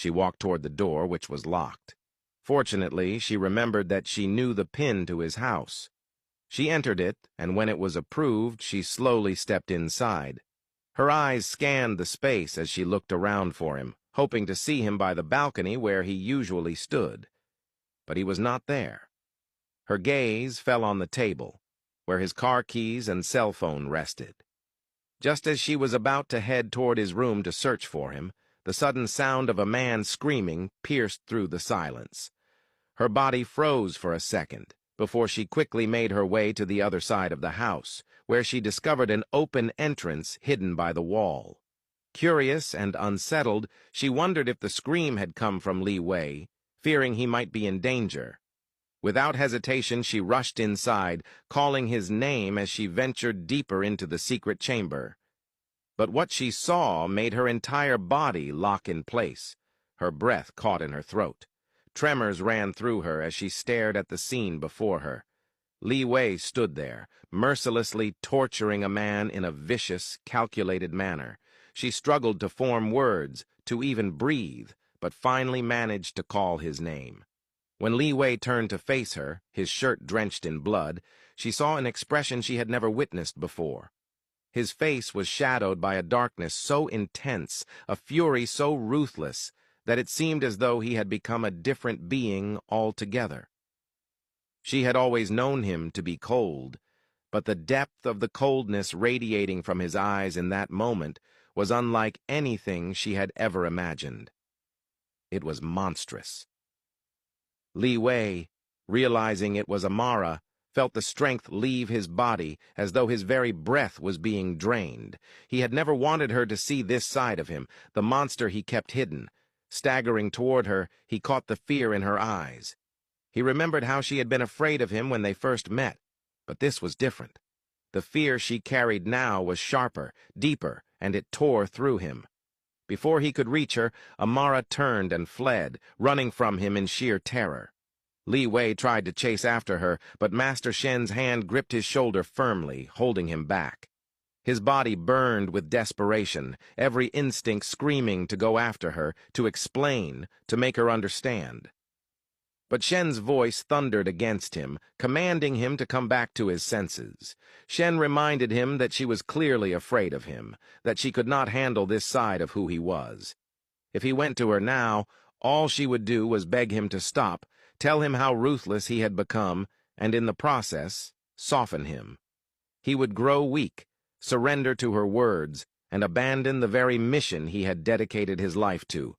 She walked toward the door, which was locked. Fortunately, she remembered that she knew the pin to his house. She entered it, and when it was approved, she slowly stepped inside. Her eyes scanned the space as she looked around for him, hoping to see him by the balcony where he usually stood. But he was not there. Her gaze fell on the table, where his car keys and cell phone rested. Just as she was about to head toward his room to search for him, the sudden sound of a man screaming pierced through the silence. Her body froze for a second, before she quickly made her way to the other side of the house, where she discovered an open entrance hidden by the wall. Curious and unsettled, she wondered if the scream had come from Liwei, fearing he might be in danger. Without hesitation, she rushed inside, calling his name as she ventured deeper into the secret chamber. But what she saw made her entire body lock in place. Her breath caught in her throat. Tremors ran through her as she stared at the scene before her. Liwei stood there, mercilessly torturing a man in a vicious, calculated manner. She struggled to form words, to even breathe, but finally managed to call his name. When Liwei turned to face her, his shirt drenched in blood, she saw an expression she had never witnessed before. His face was shadowed by a darkness so intense, a fury so ruthless, that it seemed as though he had become a different being altogether. She had always known him to be cold, but the depth of the coldness radiating from his eyes in that moment was unlike anything she had ever imagined. It was monstrous. Liwei, realizing it was Amara, felt the strength leave his body as though his very breath was being drained. He had never wanted her to see this side of him, the monster he kept hidden. Staggering toward her, he caught the fear in her eyes. He remembered how she had been afraid of him when they first met, but this was different. The fear she carried now was sharper, deeper, and it tore through him. Before he could reach her, Amara turned and fled, running from him in sheer terror. Liwei tried to chase after her, but Master Shen's hand gripped his shoulder firmly, holding him back. His body burned with desperation, every instinct screaming to go after her, to explain, to make her understand. But Shen's voice thundered against him, commanding him to come back to his senses. Shen reminded him that she was clearly afraid of him, that she could not handle this side of who he was. If he went to her now, all she would do was beg him to stop, tell him how ruthless he had become, and in the process, soften him. He would grow weak, surrender to her words, and abandon the very mission he had dedicated his life to,